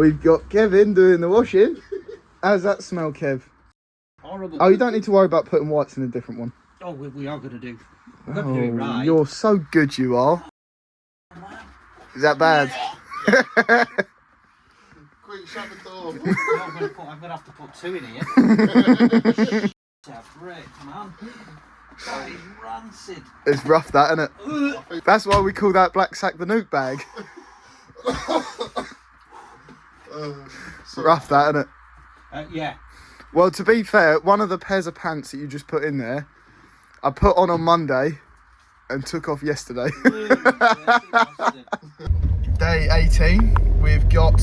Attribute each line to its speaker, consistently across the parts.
Speaker 1: We've got Kevin doing the washing. How's that smell, Kev?
Speaker 2: Horrible.
Speaker 1: Oh, you don't need to worry about putting whites in a different one.
Speaker 2: Oh, we are going to do. We're going to do it right.
Speaker 1: You're so good, you are. Is that bad?
Speaker 3: Quick, shut the door.
Speaker 2: No, I'm going to have to put 2 in here. Break, man. That is rancid.
Speaker 1: It's rough, that, isn't it? That's why we call that black sack the nuke bag. Rough, that, isn't it?
Speaker 2: Yeah.
Speaker 1: Well, to be fair, one of the pairs of pants that you just put in there, I put on Monday and took off yesterday. Day 18, we've got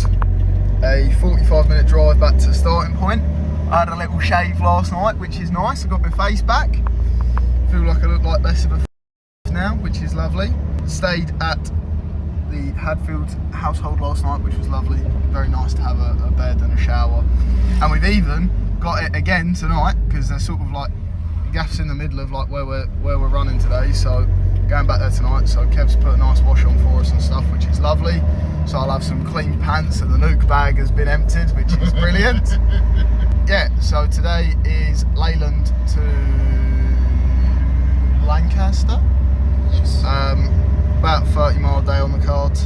Speaker 1: a 45-minute drive back to the starting point. I had a little shave last night, which is nice. I got my face back. Feel like I look like less of a now, which is lovely. Stayed at the Hadfield household last night, which was lovely. Very nice to have a bed and a shower. And we've even got it again tonight, because they're sort of like gaffs in the middle of like where we're running today. So going back there tonight. So Kev's put a nice wash on for us and stuff, which is lovely. So I'll have some clean pants, and the nuke bag has been emptied, which is brilliant. Yeah, so today is Leyland to Lancaster.
Speaker 3: Yes.
Speaker 1: About 30-mile day on the cards.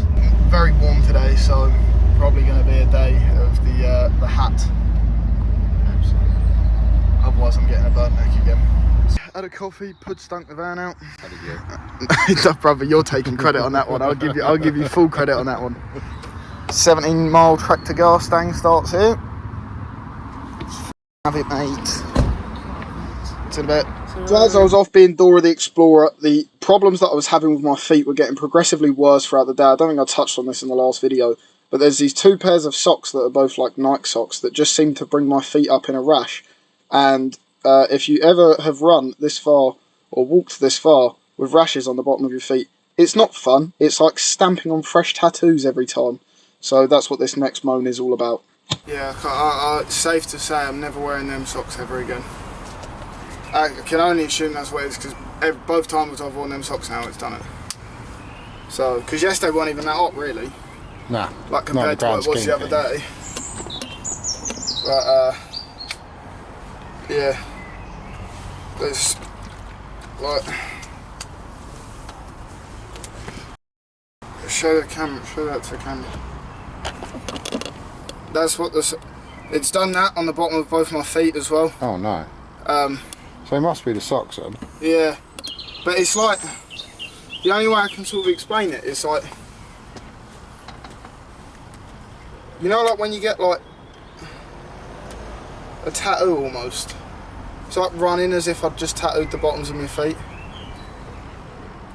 Speaker 1: Very warm today, so probably going to be a day of the hat.
Speaker 3: Absolutely.
Speaker 1: Otherwise I'm getting a burnt neck again. Had a coffee, stunk the van out.
Speaker 3: How did you?
Speaker 1: No, brother, you're taking credit on that one. I'll give you full credit on that one. 17-mile tractor gas stang starts here. Have it, mate. To the bit. So as I was off being Dora the Explorer, the problems that I was having with my feet were getting progressively worse throughout the day. I don't think I touched on this in the last video, but there's these 2 pairs of socks that are both like Nike socks that just seem to bring my feet up in a rash. And if you ever have run this far or walked this far with rashes on the bottom of your feet, it's not fun. It's like stamping on fresh tattoos every time. So that's what this next moan is all about. Yeah, it's safe to say I'm never wearing them socks ever again. I can only assume that's what it is, because both times I've worn them socks now, it's done it. So, because yesterday wasn't even that hot, really.
Speaker 3: Nah.
Speaker 1: Like compared to what it was the other day. But, yeah. There's, like... Show that to the camera. That's what this... It's done that on the bottom of both my feet as well.
Speaker 3: Oh no. So it must be the socks then.
Speaker 1: Yeah, but it's like, the only way I can sort of explain it is like, you know, like when you get like a tattoo almost. It's like running as if I'd just tattooed the bottoms of my feet.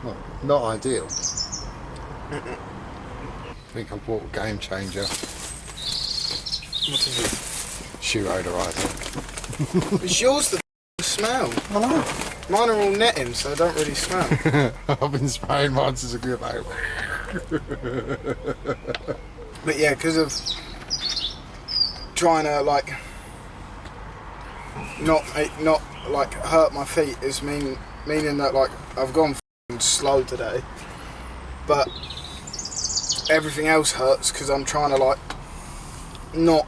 Speaker 3: Well, not ideal. I think I bought a game changer.
Speaker 1: What is it?
Speaker 3: Shoe odor, I think.
Speaker 1: It's yours that smell.
Speaker 3: I know.
Speaker 1: Mine are all netting, so they don't really smell.
Speaker 3: I've been spraying mine since a good hour.
Speaker 1: But yeah, because of trying to like not like hurt my feet is meaning that like I've gone f***ing slow today, but everything else hurts because I'm trying to like not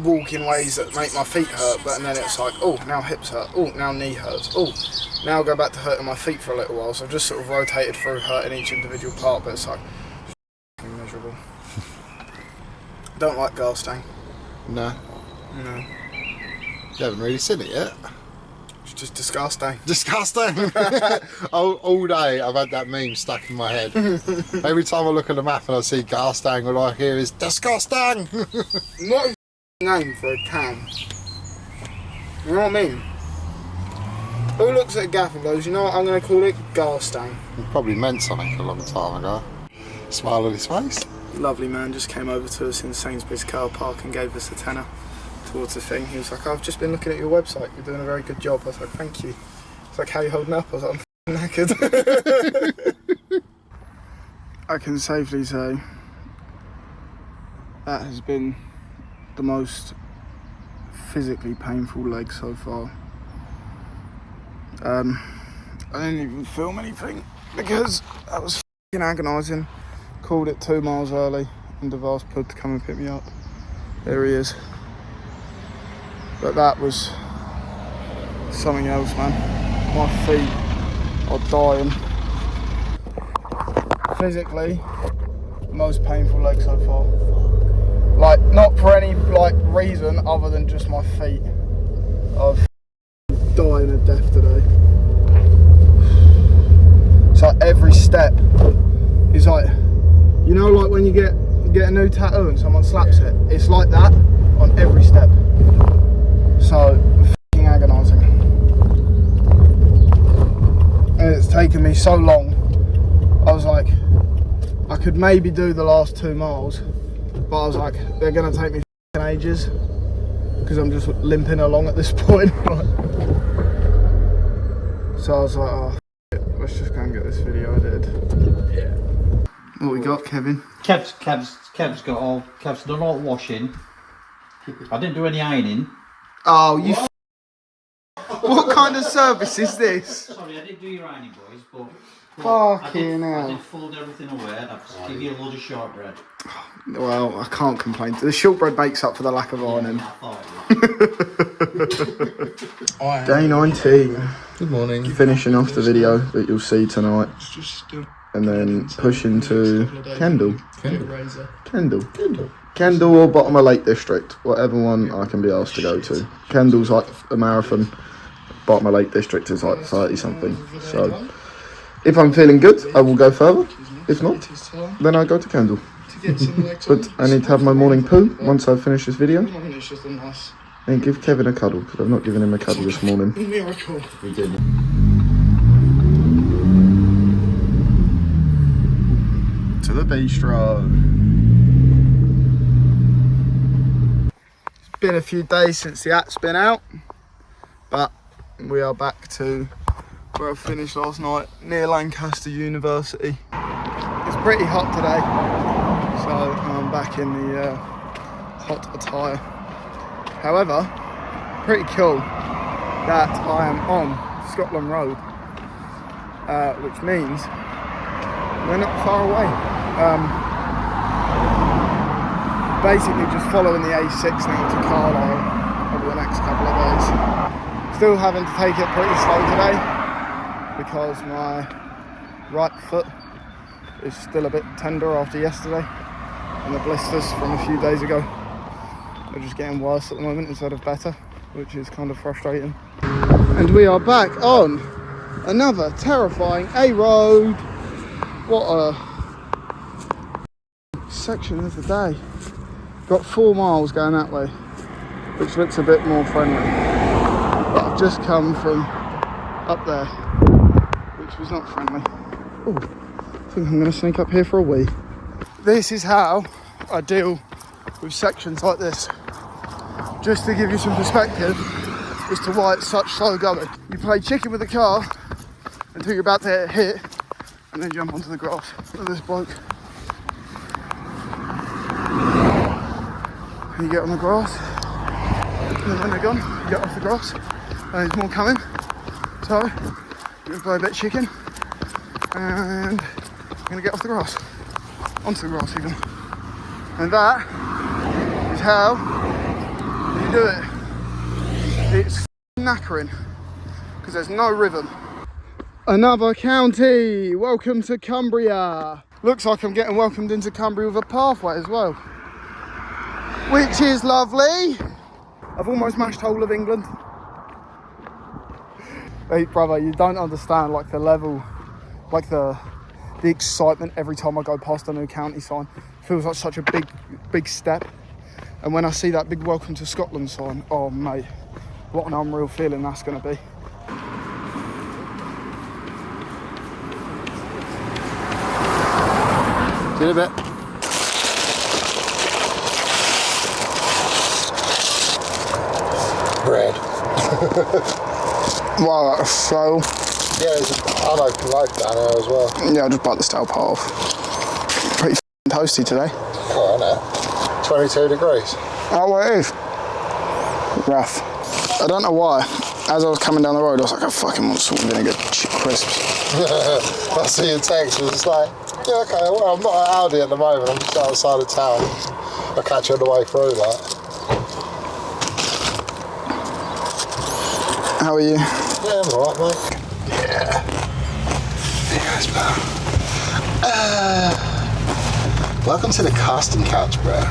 Speaker 1: walk in ways that make my feet hurt, but and then it's like, oh, now hips hurt, oh, now knee hurts, oh, now I'll go back to hurting my feet for a little while. So I've just sort of rotated through hurting each individual part, but it's like miserable. Don't like gas stang.
Speaker 3: No.
Speaker 1: No.
Speaker 3: You haven't really seen it yet.
Speaker 1: It's just disgusting.
Speaker 3: Disgusting! all day I've had that meme stuck in my head. Every time I look at the map and I see Garstang, all I hear is disgusting!
Speaker 1: What a name for a town. You know what I mean? Who looks at a gaff and goes, you know what I'm going to call it? Garstang.
Speaker 3: He probably meant something a long time ago. Smile on his face.
Speaker 1: Lovely man just came over to us in Sainsbury's car park and gave us a tenner towards the thing. He was like, I've just been looking at your website, you're doing a very good job. I was like, thank you. He's like, how are you holding up? I was like, I'm knackered. I can safely say that has been the most physically painful leg so far. I didn't even film anything because that was f***ing agonising. Called it 2 miles early and Devar's put to come and pick me up. There he is. But that was something else, man. My feet are dying. Physically, the most painful leg so far. Like, not for any like reason other than just my feet. I've dying a death today. So every step is like, you know, like when you get a new tattoo and someone slaps it. It's like that on every step. So fucking agonising. And it's taken me so long. I was like, I could maybe do the last 2 miles, but I was like, they're gonna take me fucking ages because I'm just limping along at this point. So I was like, oh, let's just go and get this video edited.
Speaker 2: Yeah.
Speaker 1: What we got, Kevin?
Speaker 2: Kev's done all the washing. I didn't do any ironing.
Speaker 1: Oh, you. What kind of service is this?
Speaker 2: Sorry, I didn't do your ironing, boys, but.
Speaker 1: Fucking
Speaker 2: I
Speaker 1: hell.
Speaker 2: did fold everything away. I've just give you a load of shortbread.
Speaker 1: Well, I can't complain. The shortbread makes up for the lack of ironing.
Speaker 2: Yeah, I thought
Speaker 1: Day 19.
Speaker 3: Good morning.
Speaker 1: Finishing off the video that you'll see tonight. And then push into Kendall. Kendall or bottom of Lake District. Whatever one I can be asked to go to. Kendall's like a marathon. Bottom of Lake District is like 30 something. So if I'm feeling good, I will go further. If not, then I go to Kendall. But I need to have my morning poo once I finish this video. And give Kevin a cuddle, because I've not given him a cuddle this morning.
Speaker 4: Miracle.
Speaker 2: we did.
Speaker 1: To the bistro. It's been a few days since the app's been out, but we are back to where I finished last night, near Lancaster University. It's pretty hot today, so I'm back in the hot attire. However, pretty cool that I am on Scotland Road, which means we're not far away. Basically just following the A6 now to Carlisle over the next couple of days. Still having to take it pretty slow today because my right foot is still a bit tender after yesterday and the blisters from a few days ago. They're just getting worse at the moment instead of better, which is kind of frustrating. And we are back on another terrifying A-road. What a section of the day. Got 4 miles going that way, which looks a bit more friendly. But I've just come from up there, which was not friendly. Oh, I think I'm going to sneak up here for a wee. This is how I deal with sections like this. Just to give you some perspective as to why it's such slow going. You play chicken with the car until you're about to hit and then jump onto the grass. Look at this bloke. You get on the grass, and then when they're gone, you get off the grass, and there's more coming. So, you're going to play a bit of chicken, and you're going to get off the grass, onto the grass even. And that is how you do it. It's knackering, because there's no rhythm. Another county, welcome to Cumbria. Looks like I'm getting welcomed into Cumbria with a pathway as well, which is lovely. I've almost mashed whole of England. Hey brother, you don't understand like the level, like the excitement every time I go past a new county sign. It feels like such a big step. And when I see that big welcome to Scotland sign, oh mate, what an unreal feeling that's gonna be. See you in a bit.
Speaker 3: Bread.
Speaker 1: Wow, that's so...
Speaker 3: Yeah, there's an unopened loaf down there as well.
Speaker 1: Yeah, I'll just bite the stale part off. Pretty toasty today.
Speaker 3: Oh, I know. 22 degrees.
Speaker 1: Oh, well, it is. Rough. I don't know why. As I was coming down the road, I was like, I fucking want salt and vinegar crisps.
Speaker 3: I see your text, it was just like, yeah, okay, well, I'm not at Aldi at the moment, I'm just outside of town. I'll catch you on the way through, like.
Speaker 1: How are you?
Speaker 3: Yeah, I'm alright, mate. Yeah. There you go, pal. Welcome to the casting couch, bro.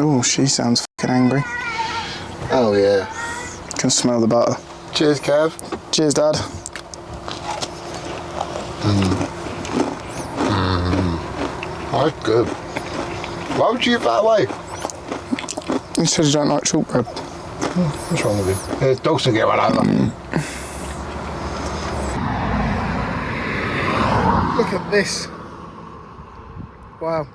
Speaker 1: Oh, she sounds fucking angry.
Speaker 3: Oh, yeah.
Speaker 1: Can smell the butter.
Speaker 3: Cheers, Kev.
Speaker 1: Cheers, Dad.
Speaker 3: Oh, good. Why would you give that away?
Speaker 1: You said you don't like shortbread.
Speaker 3: What's wrong with you? Here's Dawson, get one over.
Speaker 1: Look at this. Wow.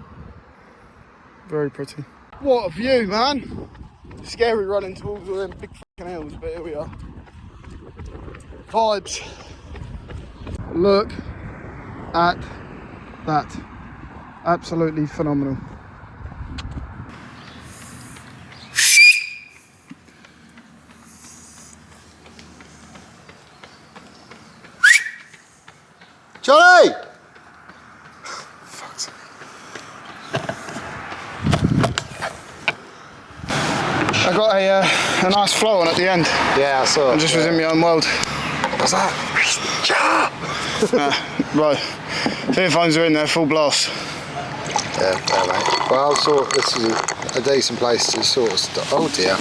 Speaker 1: Very pretty. What a view, man. Scary running towards all them big fucking hills, but here we are. Vibes. Look at that. Absolutely phenomenal.
Speaker 3: Johnny!
Speaker 1: Fuck's sake. I got a nice flow on at the end.
Speaker 3: Yeah, I saw it.
Speaker 1: I just was in my own world.
Speaker 3: What's that?
Speaker 1: Right. The earphones are in there, full blast.
Speaker 3: Yeah, fair, mate. Well, I thought this is a decent place to sort of stop. Oh dear.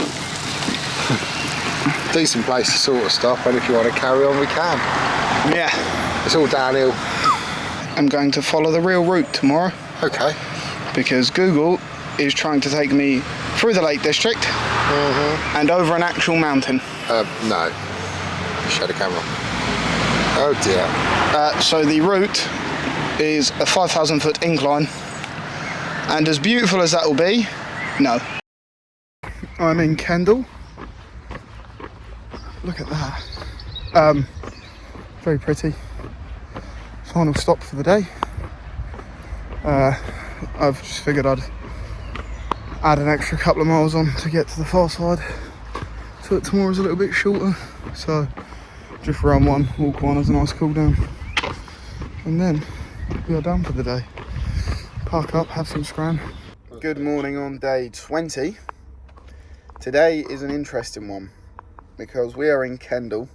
Speaker 3: Decent place to sort of stop, and if you want to carry on, we can.
Speaker 1: Yeah.
Speaker 3: It's all downhill.
Speaker 1: I'm going to follow the real route tomorrow
Speaker 3: Okay.
Speaker 1: because Google is trying to take me through the Lake District and over an actual mountain.
Speaker 3: No. Show the camera. Oh dear.
Speaker 1: So the route is a 5,000 foot incline, and as beautiful as that will be, no. I'm in Kendal. Look at that. Very pretty. Final stop for the day. I've just figured I'd add an extra couple of miles on to get to the far side, so that tomorrow's a little bit shorter. So just run one, walk one as a nice cool down, and then we are done for the day. Park up, have some scran. Good morning on day 20. Today is an interesting one because we are in Kendal,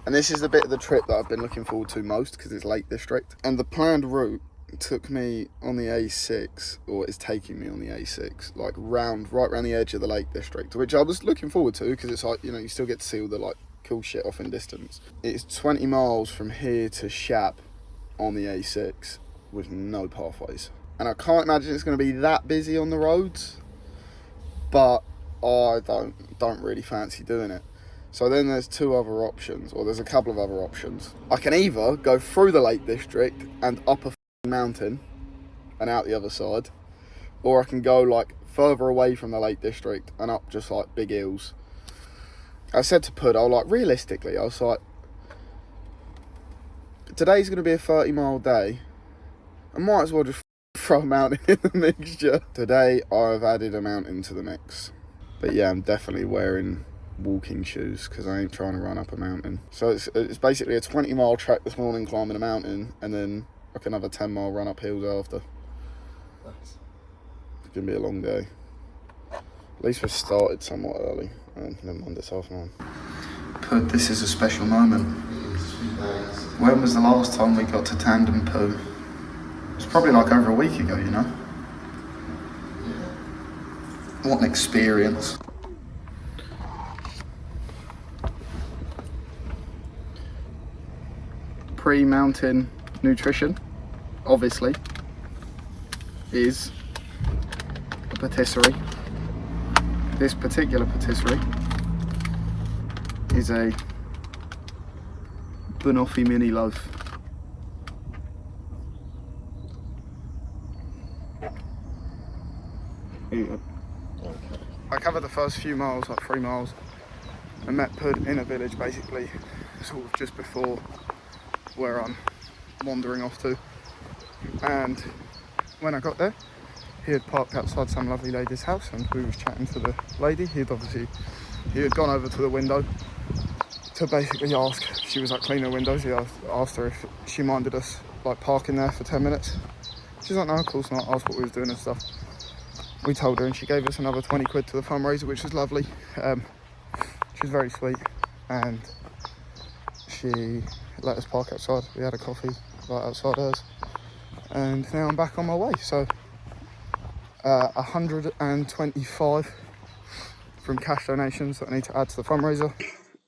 Speaker 1: and this is the bit of the trip that I've been looking forward to most because it's Lake District. And the planned route took me on the A6, or is taking me on the A6, like right round the edge of the Lake District, which I was looking forward to because it's like, you know, you still get to see all the like cool shit off in distance. It's 20 miles from here to Shap on the A6 with no pathways. And I can't imagine it's going to be that busy on the roads, but I don't really fancy doing it. So then there's two other options, or there's a couple of other options. I can either go through the Lake District and up a mountain and out the other side, or I can go like further away from the Lake District and up just like big hills. I said to Pud, I was like, realistically, I was like, today's going to be a 30-mile day. I might as well just throw a mountain in the mixture. Today I've added a mountain to the mix. But yeah, I'm definitely wearing walking shoes because I ain't trying to run up a mountain. So it's basically a 20-mile trek this morning climbing a mountain, and then like another 10-mile run up hills after. It's gonna be a long day. At least we started somewhat early. Never mind, it's 9:30. Pud, this is a special moment. When was the last time we got to tandem poo? It's probably like over a week ago, you know? What an experience. Pre-mountain nutrition, obviously, is a patisserie. This particular patisserie is a banoffee mini loaf. I covered the first few miles, like 3 miles, and met Pud in a village basically, sort of just before where I'm wandering off to. And when I got there, he had parked outside some lovely lady's house and we was chatting to the lady. He'd obviously he had gone over to the window to basically ask if she was like cleaning the windows. He asked her if she minded us like parking there for 10 minutes. She's like, no, of course not. Asked what we was doing and stuff. We told her and she gave us another 20 quid to the fundraiser, which was lovely. She was very sweet and she let us park outside. We had a coffee right outside hers and now I'm back on my way. So 125 from cash donations that I need to add to the fundraiser.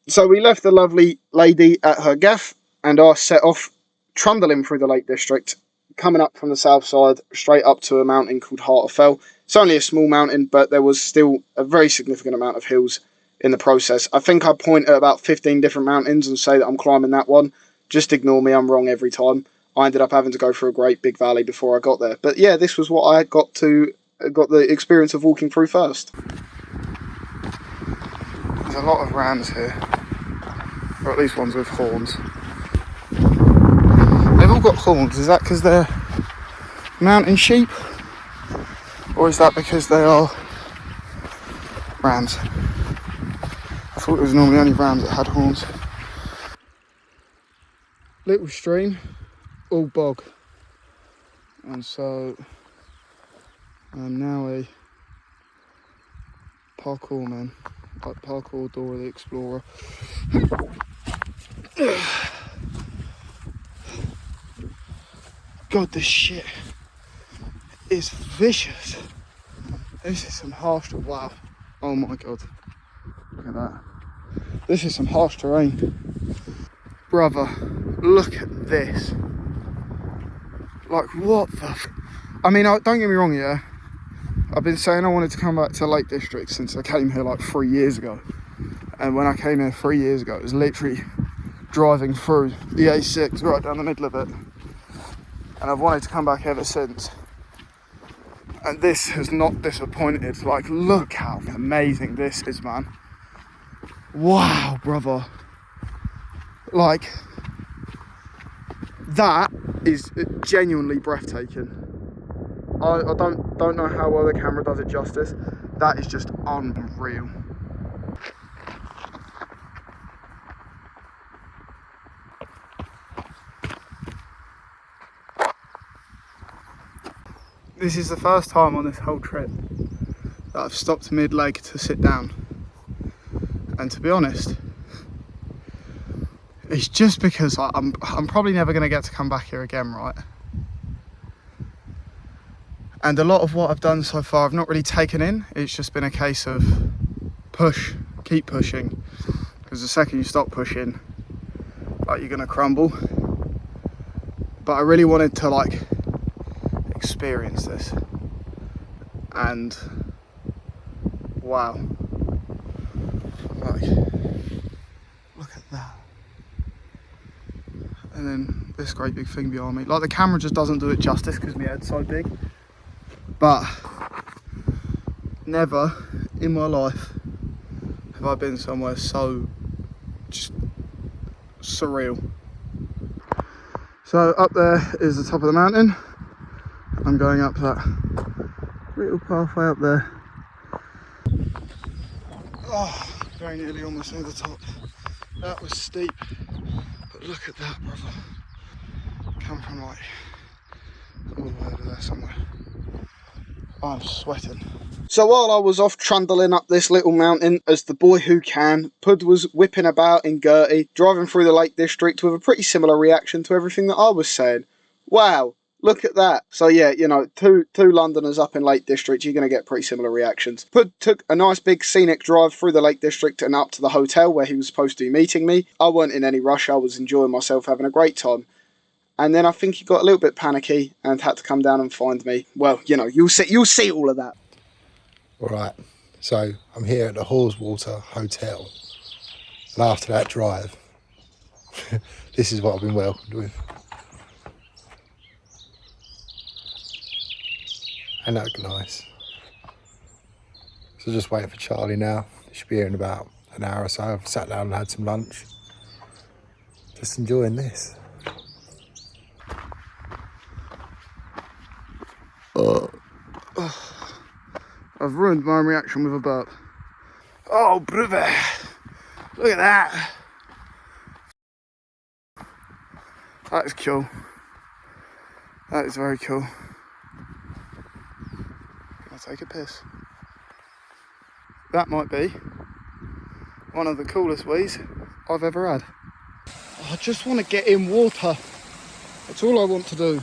Speaker 1: So we left the lovely lady at her gaff and I set off trundling through the Lake District, coming up from the south side straight up to a mountain called Halfordsucks. It's only a small mountain, but there was still a very significant amount of hills in the process. I think I point at about 15 different mountains and say that I'm climbing that one. Just ignore me, I'm wrong every time. I ended up having to go through a great big valley before I got there. But yeah, this was what I got the experience of walking through first. There's a lot of rams here, or at least ones with horns. They've all got horns. Is that because they're mountain sheep? Or is that because they are rams? I thought it was normally only rams that had horns. Little stream, all bog. And so I'm now a parkour man. Like parkour Dora the Explorer. God, this shit is vicious. This is some harsh, wow. Oh my God, look at that. This is some harsh terrain. Brother, look at this. Like, what the I mean, don't get me wrong, yeah. I've been saying I wanted to come back to Lake District since I came here like 3 years ago. And when I came here 3 years ago, it was literally driving through the A6 right down the middle of it. And I've wanted to come back ever since. And this has not disappointed. Like, look how amazing this is, man. Wow, brother. Like, that is genuinely breathtaking. I don't know how well the camera does it justice. That is just unreal. This is the first time on this whole trip that I've stopped mid-leg to sit down. And to be honest, it's just because I'm probably never going to get to come back here again, right? And a lot of what I've done so far I've not really taken in. It's just been a case of push, keep pushing. Because the second you stop pushing, like, you're going to crumble. But I really wanted to like experience this. And wow. Like, look at that. And then this great big thing behind me. Like, the camera just doesn't do it justice because my head's so big. But never in my life have I been somewhere so just surreal. So up there is the top of the mountain. I'm going up that little pathway up there. Oh, very nearly almost near the top. That was steep, but look at that, brother. Come from like all the way over there somewhere. I'm sweating. So while I was off trundling up this little mountain as the boy who can, Pud was whipping about in Gertie, driving through the Lake District with a pretty similar reaction to everything that I was saying. Wow, look at that. So yeah, you know, two Londoners up in Lake District, you're going to get pretty similar reactions. Pud took a nice big scenic drive through the Lake District and up to the hotel where he was supposed to be meeting me. I weren't in any rush, I was enjoying myself, having a great time. And then I think he got a little bit panicky and had to come down and find me. Well, you know, you'll see all of that.
Speaker 3: All right, so I'm here at the Halfordsucks Hotel, and after that drive, this is what I've been welcomed with. Ain't that nice? So just waiting for Charlie now. He should be here in about an hour or so. I've sat down and had some lunch. Just enjoying this.
Speaker 1: I've ruined my reaction with a burp. Oh, brother. Look at that. That is cool. That is very cool. I'll take a piss. That might be one of the coolest ways I've ever had. I just want to get in water. That's all I want to do.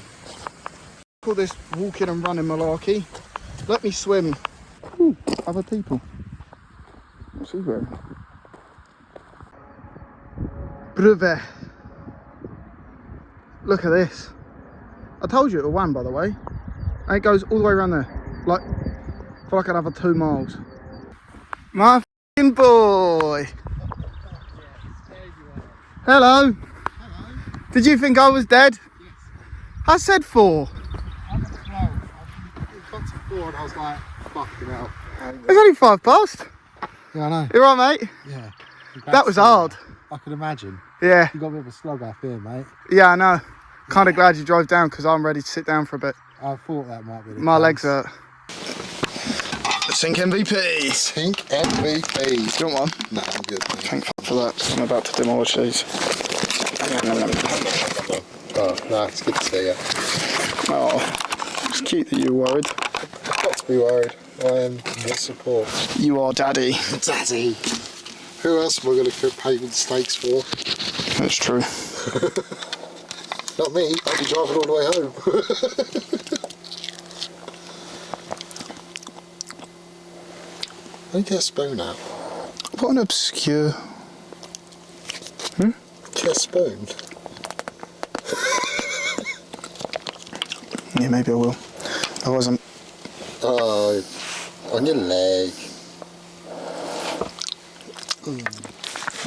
Speaker 1: Call this walking and running malarkey. Let me swim. Ooh, other people. What's he wearing? Brother. Look at this. I told you it was one, by the way. And it goes all the way around there. Like, I feel like I'd have 2 miles. My f***ing boy. Hello. Hello. Did you think I was dead? Yes. I said 4.
Speaker 3: I got the flow. I got to 4 and I was like, fucking hell.
Speaker 1: It's only 5 past.
Speaker 3: Yeah, I know.
Speaker 1: You alright, mate?
Speaker 3: Yeah.
Speaker 1: That was hard.
Speaker 3: I could imagine.
Speaker 1: Yeah.
Speaker 3: You got a bit of a slog up here, mate.
Speaker 1: Yeah, I know. Kind of glad you drove down because I'm ready to sit down for a bit.
Speaker 3: I thought that might be the
Speaker 1: My
Speaker 3: case.
Speaker 1: legs hurt. Sink MVP.
Speaker 3: Sink MVP.
Speaker 1: Do you want one?
Speaker 3: No, I'm good. Mate.
Speaker 1: Thank fuck for that. I'm about to demolish these.
Speaker 3: Oh, no, it's good to see you.
Speaker 1: Oh, it's cute that you're worried.
Speaker 3: I've got to be worried. I am your support.
Speaker 1: You are daddy.
Speaker 3: Daddy. Who else am I going to cook pavement steaks for?
Speaker 1: That's true.
Speaker 3: Not me. I'll be driving all the way home. Let me get a spoon out.
Speaker 1: What an obscure...
Speaker 3: Get a spoon?
Speaker 1: Yeah, maybe I will. I wasn't.
Speaker 3: Oh, on your leg.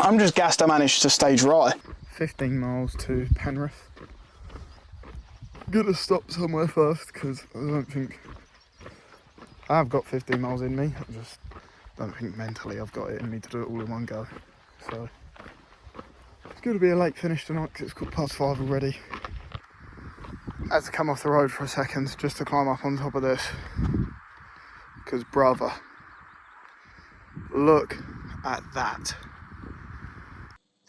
Speaker 1: I'm just gassed I managed to stay dry. 15 miles to Penrith. Gonna stop somewhere first because I don't think I've got 15 miles in me. I just don't think mentally I've got it in me to do it all in one go. So it's going to be a late finish tonight because it's 5:15 already. I had to come off the road for a second just to climb up on top of this because brother, look at that.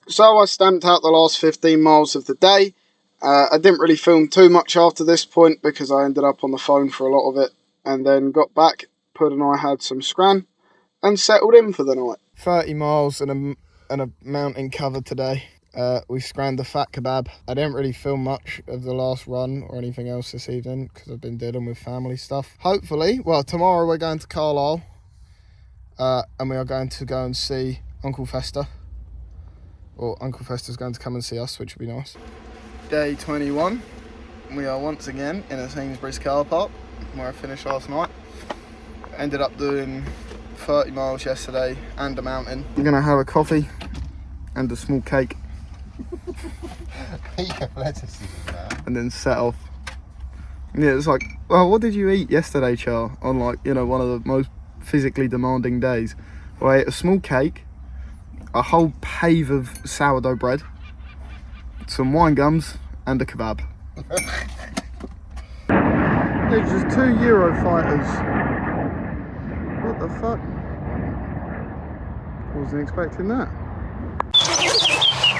Speaker 1: So I stamped out the last 15 miles of the day. I didn't really film too much after this point because I ended up on the phone for a lot of it, and then got back, Pud and I had some scran and settled in for the night. 30 miles and a mountain cover today. We scranned the fat kebab. I didn't really film much of the last run or anything else this evening because I've been dealing with family stuff. Hopefully, well, tomorrow we're going to Carlisle and we are going to go and see Uncle Fester. Or Uncle Fester's going to come and see us, which would be nice. Day 21. We are once again in a Sainsbury's car park where I finished last night. Ended up doing 30 miles yesterday and a mountain. I'm going to have a coffee and a small cake. And then set off. Yeah, it's like, well, what did you eat yesterday, Char? On like, you know, one of the most physically demanding days. Well, I ate a small cake, a whole pave of sourdough bread, some wine gums, and a kebab. There's just 2 Euro fighters. What the fuck? Wasn't expecting that.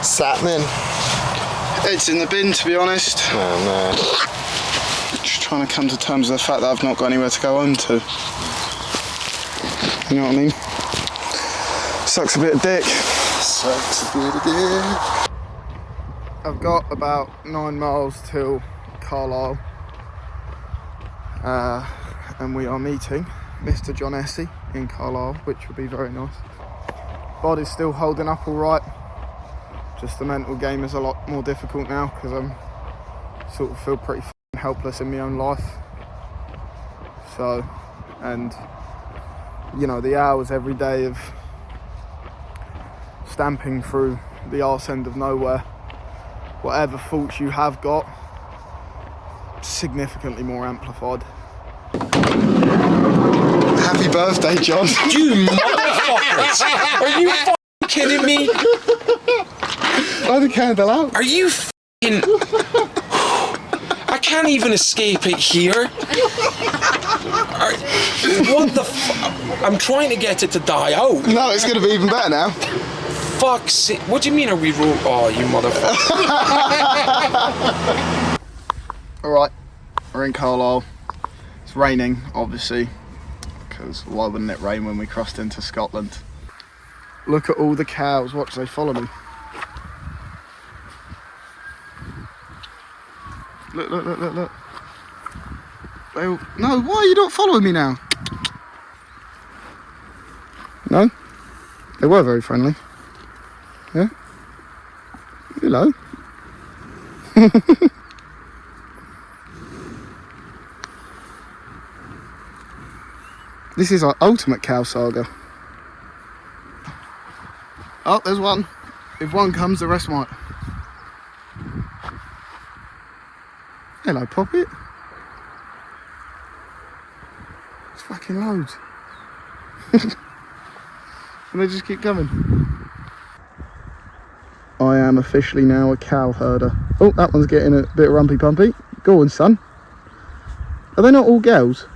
Speaker 1: Sapman. It's in the bin, to be honest.
Speaker 3: Oh no.
Speaker 1: Just trying to come to terms with the fact that I've not got anywhere to go home to. You know what I mean? Sucks a bit of dick.
Speaker 3: Sucks a bit of dick.
Speaker 1: I've got about 9 miles till Carlisle. And we are meeting Mr. John Essie in Carlisle, which will be very nice. Body's still holding up all right. Just the mental game is a lot more difficult now because I'm sort of feel pretty helpless in my own life. So, and you know, the hours every day of stamping through the arse end of nowhere, whatever faults you have got, significantly more amplified. Happy birthday, John.
Speaker 4: You motherfuckers! Are you f***ing kidding me?
Speaker 1: Blow the candle out.
Speaker 4: Are you f***ing... I can't even escape it here. What the fuck? I'm trying to get it to die out.
Speaker 1: No, it's going to be even better now.
Speaker 4: Fuck's sake. What do you mean are we Oh, you motherfucker.
Speaker 1: Alright, we're in Carlisle. It's raining, obviously, because why wouldn't it rain when we crossed into Scotland? Look at all the cows. Watch, they follow me. Look, look, look, look, look. No, why are you not following me now? No? They were very friendly. Yeah? Hello. This is our ultimate cow saga. Oh, there's one. If one comes, the rest might. Hello, Poppet. It's fucking loads. And they just keep coming. I am officially now a cow herder. Oh, that one's getting a bit rumpy pumpy. Go on, son. Are they not all girls?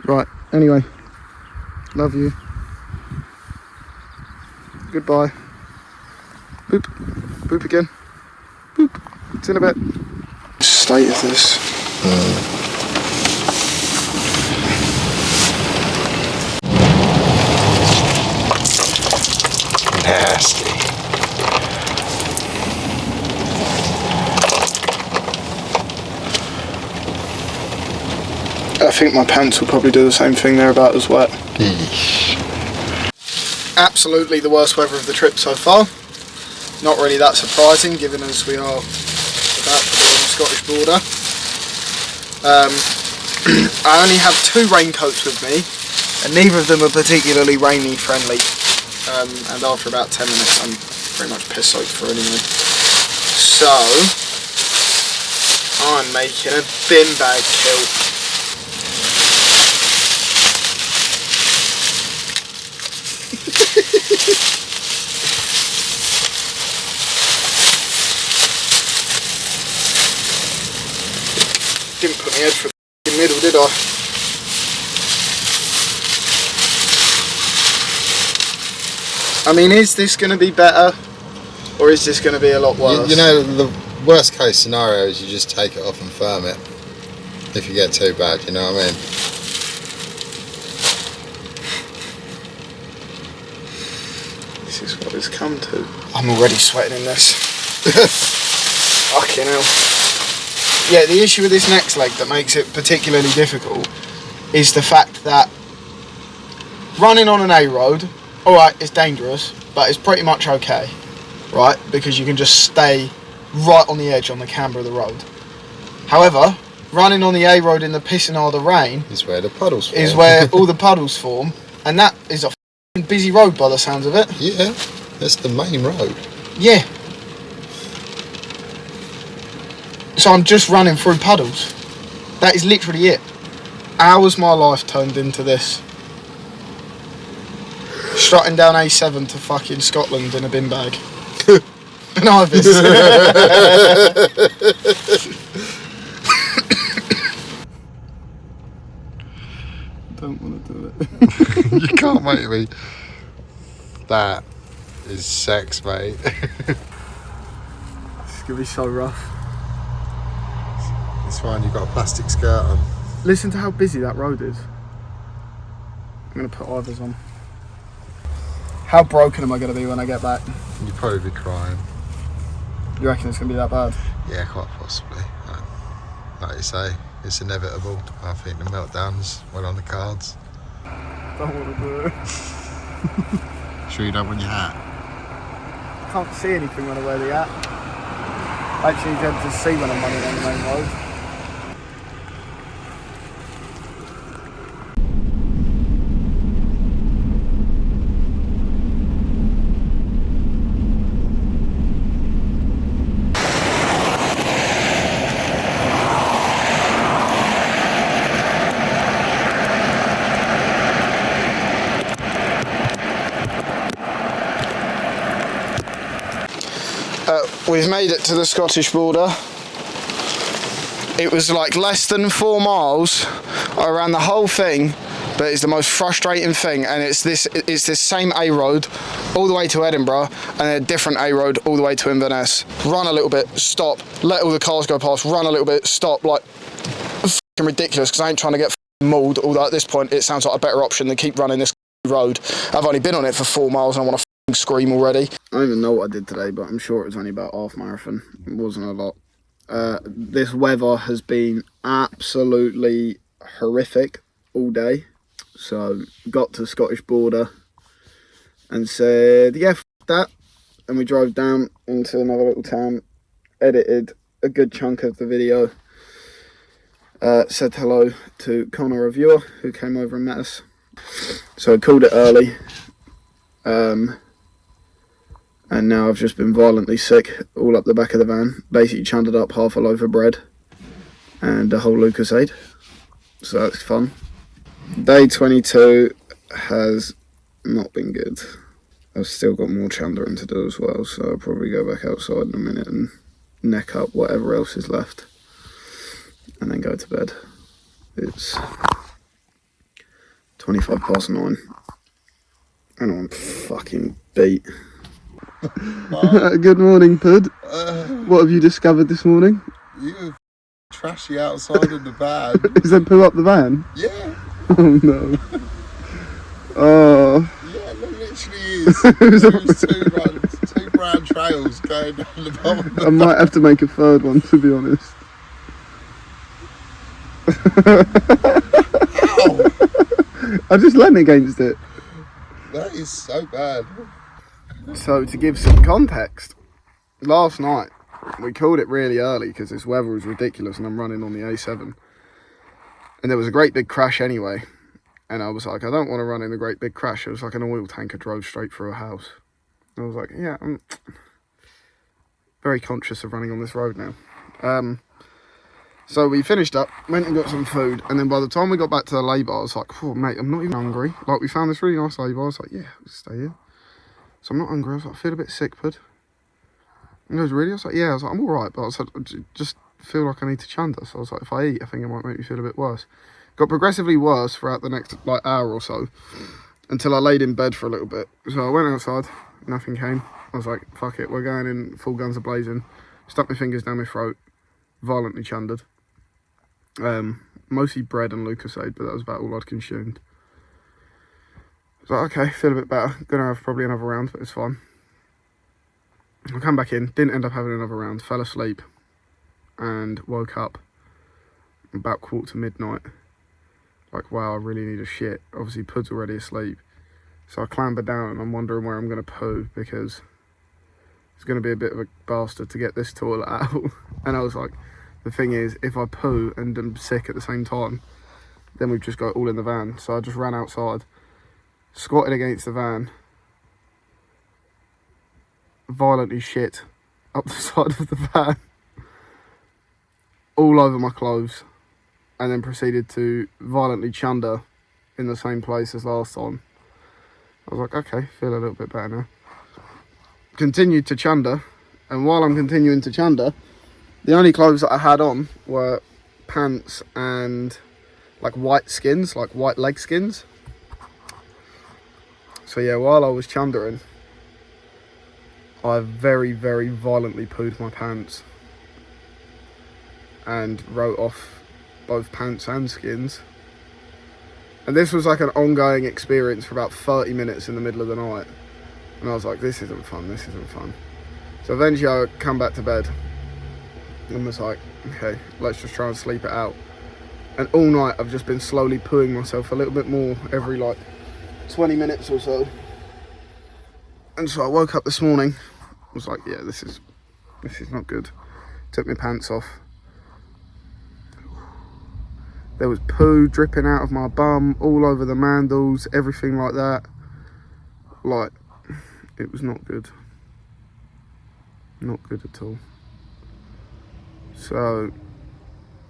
Speaker 1: Right, anyway. Love you. Goodbye. Boop. Boop again. Boop. It's in a bit. State of this.
Speaker 3: Nasty.
Speaker 1: I think my pants will probably do the same thing. They're about as wet. Absolutely the worst weather of the trip so far. Not really that surprising, given as we are about to be on the Scottish border. I only have 2 raincoats with me, and neither of them are particularly rainy friendly. And after about 10 minutes, I'm pretty much piss soaked through anyway. So I'm making a bin bag kilt. Didn't put my head for the middle, did I? I mean, is this going to be better, or is this going to be a lot worse?
Speaker 3: You know, the worst case scenario is you just take it off and firm it. If you get too bad, you know what I mean?
Speaker 1: This is what it's come to. I'm already sweating in this. Fucking hell. Yeah, the issue with this next leg that makes it particularly difficult is the fact that running on an A road, alright, it's dangerous, but it's pretty much okay, right? Because you can just stay right on the edge on the camber of the road. However, running on the A road in the pissing or the rain
Speaker 3: is where the puddles form.
Speaker 1: Is where all the puddles form, and that is a f***ing busy road by the sounds of it.
Speaker 3: Yeah, that's the main road.
Speaker 1: Yeah. So I'm just running through puddles. That is literally it. Hours my life turned into this. Strutting down A7 to fucking Scotland in a bin bag. An Ibis. Don't want to do it.
Speaker 3: You can't make me. That is sex, mate.
Speaker 1: It's gonna be so rough.
Speaker 3: It's fine, you've got a plastic skirt on.
Speaker 1: Listen to how busy that road is. I'm gonna put Ivers on. How broken am I gonna be when I get back?
Speaker 3: You'd probably be crying.
Speaker 1: You reckon it's gonna be that bad?
Speaker 3: Yeah, quite possibly. Like you say, it's inevitable. I think the meltdown's well on the cards.
Speaker 1: Don't want to do it.
Speaker 3: Sure you don't want your hat?
Speaker 1: I can't see anything when I wear the hat. I actually need to be able to see when I'm running on the main road. We've made it to the Scottish border. It was like less than 4 miles. I ran the whole thing, but it's the most frustrating thing, and it's this same A road all the way to Edinburgh, and a different A road all the way to Inverness. Run a little bit, stop, let all the cars go past, run a little bit, stop, like fucking ridiculous, because I ain't trying to get mauled, although at this point it sounds like a better option than keep running this road. I've only been on it for 4 miles and I want to scream already. I don't even know what I did today, but I'm sure it was only about half marathon. It wasn't a lot. This weather has been absolutely horrific all day. So got to the Scottish border and said, yeah, f that. And we drove down into another little town, edited a good chunk of the video. Said hello to Connor, a viewer, who came over and met us. So I called it early. And now I've just been violently sick all up the back of the van. Basically chundered up half a loaf of bread and a whole Lucasade. So that's fun. Day 22 has not been good. I've still got more chundering to do as well, so I'll probably go back outside in a minute and neck up whatever else is left. And then go to bed. It's 9:25. And I'm fucking beat. Good morning, Pud. What have you discovered this morning?
Speaker 3: You were trashy outside in the van.
Speaker 1: Is there poo up the van?
Speaker 3: Yeah.
Speaker 1: Oh no. Oh.
Speaker 3: Yeah, there literally is. There's two brown trails going down the bottom of the
Speaker 1: I might have to make a third one, to be honest.
Speaker 3: Ow!
Speaker 1: I just leant against it.
Speaker 3: That is so bad.
Speaker 1: So to give some context, last night we called it really early because this weather was ridiculous and I'm running on the A7. And there was a great big crash anyway. And I was like, I don't want to run in the great big crash. It was like an oil tanker drove straight through a house. And I was like, yeah, I'm very conscious of running on this road now. So we finished up, went and got some food, and then by the time we got back to the lay-bar, I was like, oh mate, I'm not even hungry. Like, we found this really nice lay-bar. I was like, yeah, we'll stay here. So I'm not hungry. I was like, I feel a bit sick, Pud. And he goes, really? I was like, yeah. I was like, I'm alright, but I was like, I just feel like I need to chunder. So I was like, if I eat, I think it might make me feel a bit worse. Got progressively worse throughout the next like hour or so, until I laid in bed for a little bit. So I went outside, nothing came. I was like, fuck it, we're going in full guns a-blazing. Stuck my fingers down my throat, violently chundered. Mostly bread and Lucasade, but that was about all I'd consumed. I was like, okay, feel a bit better. Gonna have probably another round, but it's fine. I come back in, didn't end up having another round, fell asleep, and woke up about 1:45. Like, wow, I really need a shit. Obviously, Pud's already asleep. So I clamber down and I'm wondering where I'm going to poo, because it's going to be a bit of a bastard to get this toilet out. And I was like, the thing is, if I poo and am sick at the same time, then we've just got it all in the van. So I just ran outside, squatted against the van, violently shit up the side of the van, all over my clothes, and then proceeded to violently chunder in the same place as last time. I was like, okay, feel a little bit better now. Continued to chunder, and while I'm continuing to chunder, the only clothes that I had on were pants and like white skins, like white leg skins. So yeah, while I was chundering, I very, very violently pooed my pants and wrote off both pants and skins. And this was like an ongoing experience for about 30 minutes in the middle of the night. And I was like, this isn't fun, this isn't fun. So eventually I come back to bed and was like, okay, let's just try and sleep it out. And all night I've just been slowly pooing myself a little bit more every like 20 minutes or so. And so I woke up this morning, was like, yeah, this is not good. Took my pants off. There was poo dripping out of my bum, all over the mandals, everything like that. Like, it was not good. Not good at all. So,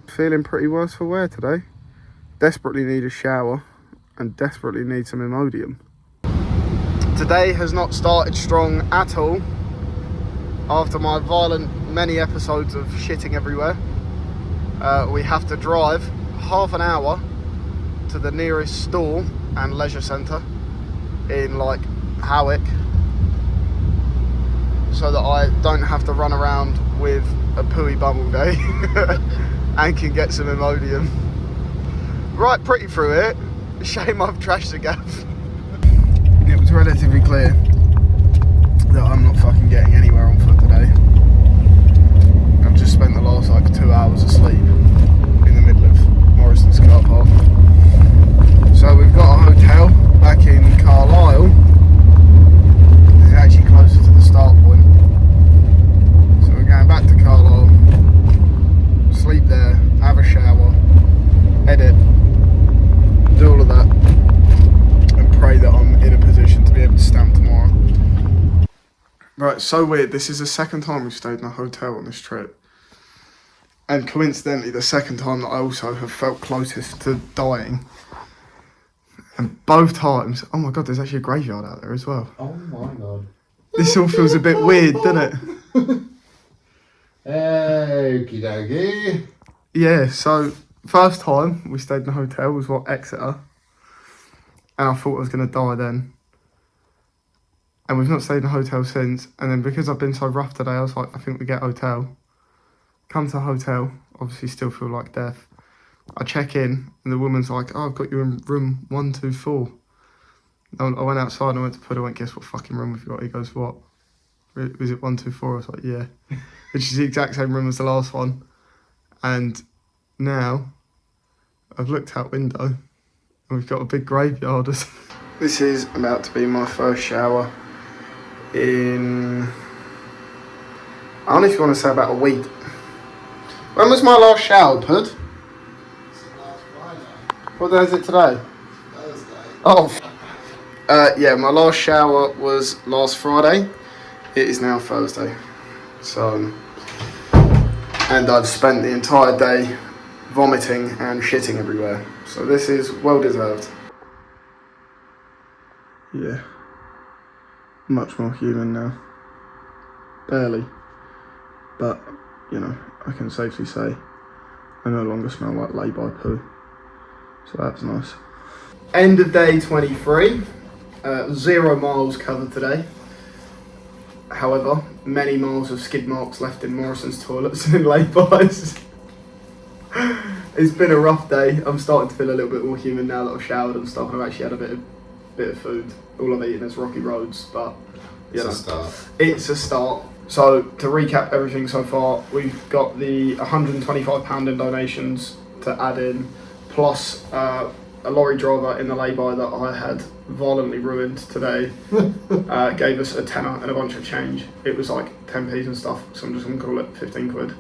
Speaker 1: feeling pretty worse for wear today. Desperately need a shower and desperately need some Imodium. Today has not started strong at all after my violent many episodes of shitting everywhere. We have to drive half an hour to the nearest store and leisure centre in like Howick, so that I don't have to run around with a pooey bum all day and can get some Imodium. Right, pretty through it. Shame I've trashed the gaff. It was relatively clear that I'm not fucking getting anywhere on foot today. I've just spent the last like 2 hours asleep in the middle of Morrison's car park. So we've got a hotel back in Carlisle. It's actually closer to the start point. So we're going back to Carlisle, sleep there, have a shower, edit, do all of that, and pray that I'm in a position to be able to stamp tomorrow. Right, so weird. This is the second time we've stayed in a hotel on this trip. And coincidentally, the second time that I also have felt closest to dying. And both times, oh my god, there's actually a graveyard out there as well.
Speaker 3: Oh my god.
Speaker 1: This all feels a bit weird, doesn't it?
Speaker 3: Okie dokie.
Speaker 1: Yeah, so first time we stayed in a hotel was Exeter. And I thought I was going to die then. And we've not stayed in a hotel since. And then because I've been so rough today, I was like, I think we get a hotel. Come to a hotel, obviously still feel like death. I check in, and the woman's like, oh, I've got you in room 124. I went outside and I went to put her, I went, guess what fucking room have you got? He goes, what? Was it 124? I was like, yeah. Which is the exact same room as the last one. And now, I've looked out window, and we've got a big graveyard. This is about to be my first shower in, I honestly want to say about a week. When was my last shower, Pud? What day is it today?
Speaker 3: Thursday.
Speaker 1: Oh, yeah, my last shower was last Friday. It is now Thursday. So, and I've spent the entire day vomiting and shitting everywhere. So this is well deserved. Yeah. Much more human now. Barely. But, you know, I can safely say I no longer smell like lay-by poo. So that's nice. End of day 23. 0 miles covered today. However, many miles of skid marks left in Morrison's toilets and in lay-bys. It's been a rough day. I'm starting to feel a little bit more human now that I've showered and stuff, and I've actually had a bit of food. All I've eaten is Rocky Roads, but you know, it's a start. So to recap everything so far, we've got the £125 in donations to add in, plus a lorry driver in the lay-by that I had violently ruined today gave us a tenner and a bunch of change. It was like 10p's and stuff, so I'm just going to call it 15 quid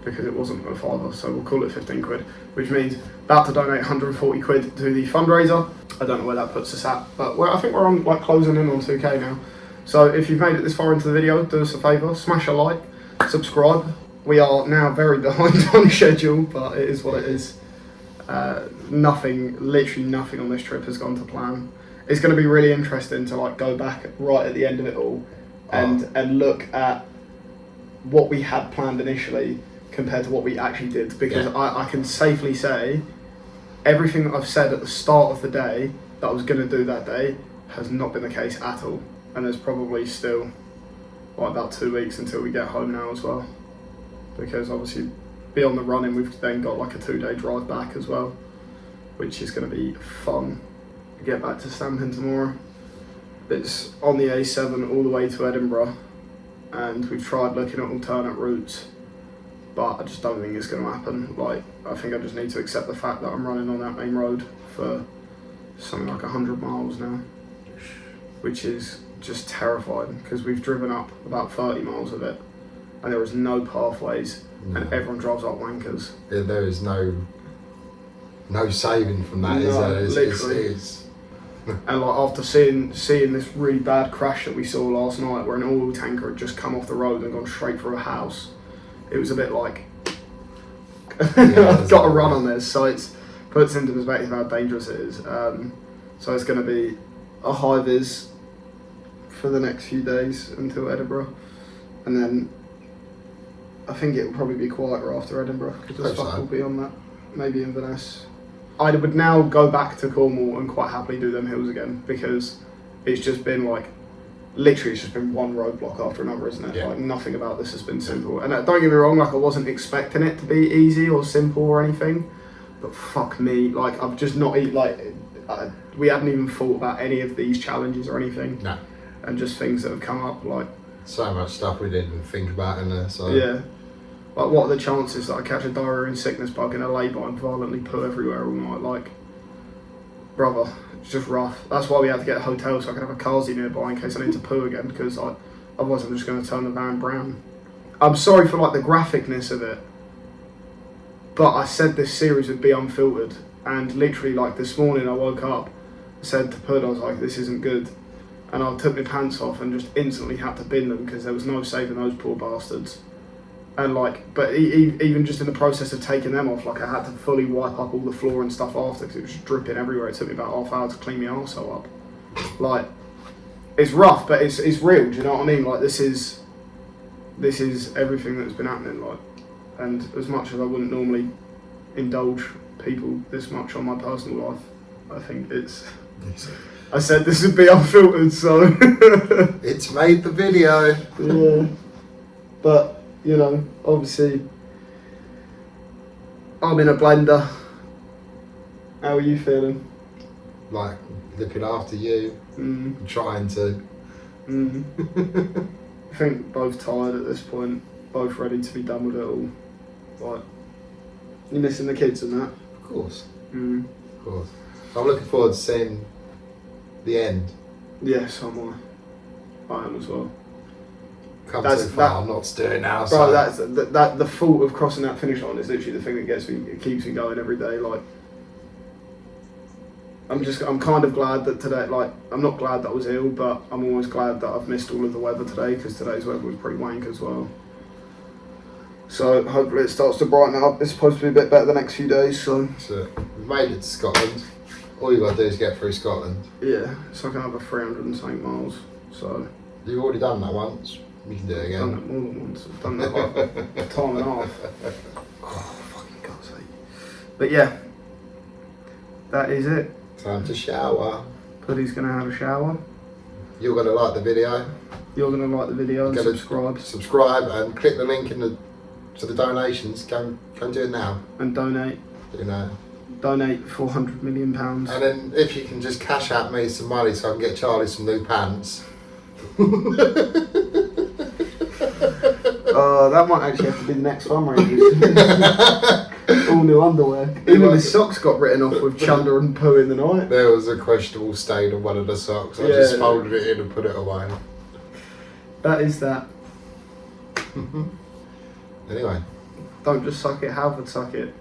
Speaker 1: because it wasn't a fiver, so we'll call it 15 quid, which means about to donate 140 quid to the fundraiser. I don't know where that puts us at, but I think we're on like closing in on 2k now. So if you've made it this far into the video, do us a favour, smash a like, subscribe. We are now very behind on schedule, but it is what it is. Literally nothing on this trip has gone to plan. It's going to be really interesting to like go back right at the end of it all and look at what we had planned initially compared to what we actually did, because I can safely say everything that I've said at the start of the day that I was going to do that day has not been the case at all. And there's probably still about 2 weeks until we get home now as well, because obviously beyond the running we've then got like a 2-day drive back as well, which is going to be fun. Get back to Stampin tomorrow. It's on the A7 all the way to Edinburgh, and we've tried looking at alternate routes, but I just don't think it's going to happen. Like, I think I just need to accept the fact that I'm running on that main road for something like 100 miles now, which is just terrifying because we've driven up about 30 miles of it and there is no pathways and everyone drives like wankers.
Speaker 3: Yeah, there is no saving from that,
Speaker 1: No,
Speaker 3: is
Speaker 1: literally. And like after seeing this really bad crash that we saw last night where an oil tanker had just come off the road and gone straight through a house, it was a bit like I've got to run on this. So it puts into perspective how dangerous it is. So it's going to be a high vis for the next few days until Edinburgh, and then I think it will probably be quieter after Edinburgh because the
Speaker 3: Hope
Speaker 1: stuff
Speaker 3: so.
Speaker 1: will be on that. Maybe Inverness. I would now go back to Cornwall and quite happily do them hills again because it's just been like, literally it's just been one roadblock after another, isn't it?
Speaker 3: Yeah.
Speaker 1: Like nothing about this has been simple. And don't get me wrong, like I wasn't expecting it to be easy or simple or anything, but fuck me, like I've just not we hadn't even thought about any of these challenges or anything.
Speaker 3: No.
Speaker 1: And just things that have come up, like
Speaker 3: So much stuff we didn't even think about in there. So
Speaker 1: yeah. Like, what are the chances that I catch a diarrhea and sickness bug in a lay-by and violently poo everywhere all night? Like, brother, it's just rough. That's why we had to get a hotel so I could have a Kazi nearby in case I need to poo again, because otherwise I'm just going to turn the van brown. I'm sorry for, like, the graphicness of it, but I said this series would be unfiltered, and literally, like, this morning I woke up, said to Pud, I was like, this isn't good. And I took my pants off and just instantly had to bin them because there was no saving those poor bastards. And like, but even just in the process of taking them off, like I had to fully wipe up all the floor and stuff after because it was just dripping everywhere. It took me about half an hour to clean my arsehole up. Like, it's rough, but it's real. Do you know what I mean? Like this is everything that's been happening. Like, and as much as I wouldn't normally indulge people this much on my personal life, I think it's. I said this would be unfiltered, so.
Speaker 3: it's made the video.
Speaker 1: Yeah, but. You know, obviously, I'm in a blender. How are you feeling?
Speaker 3: Like, looking after you, trying to.
Speaker 1: I think both tired at this point, both ready to be done with it all. Like, you missing the kids and that?
Speaker 3: Of course.
Speaker 1: Mm.
Speaker 3: Of course. I'm looking forward to seeing the end.
Speaker 1: Yes, I am as well.
Speaker 3: Come too far, I'm not doing now.
Speaker 1: Bro,
Speaker 3: So.
Speaker 1: that's the thought of crossing that finish line is literally the thing that gets me, it keeps me going every day. Like, I'm kind of glad that today, like, I'm not glad that I was ill, but I'm always glad that I've missed all of the weather today because today's weather was pretty wank as well. So hopefully it starts to brighten up. It's supposed to be a bit better the next few days, so.
Speaker 3: So we've made it to Scotland. All you got to do is get through Scotland.
Speaker 1: Yeah, it's like another 300 and something miles. So.
Speaker 3: You've already done that once. You can do it
Speaker 1: I've done
Speaker 3: again.
Speaker 1: that more than once. I've done that like a time and a half. Oh, fucking God's sake. But yeah, that is it.
Speaker 3: Time to shower.
Speaker 1: Puddy's going to have a shower.
Speaker 3: You're going to like the video.
Speaker 1: You're going to like the video and
Speaker 3: Gotta
Speaker 1: subscribe.
Speaker 3: Subscribe and click the link to the donations. Go and do it now.
Speaker 1: And donate.
Speaker 3: You know.
Speaker 1: Donate £400 million.
Speaker 3: And then if you can just cash out me some money so I can get Charlie some new pants.
Speaker 1: That might actually have to be the next fundraiser. All new underwear. Even the socks got written off with chunder and poo in the night.
Speaker 3: There was a questionable stain on one of the socks. I just folded it in and put it away.
Speaker 1: That is that.
Speaker 3: Anyway.
Speaker 1: Don't just suck it, Halford suck it.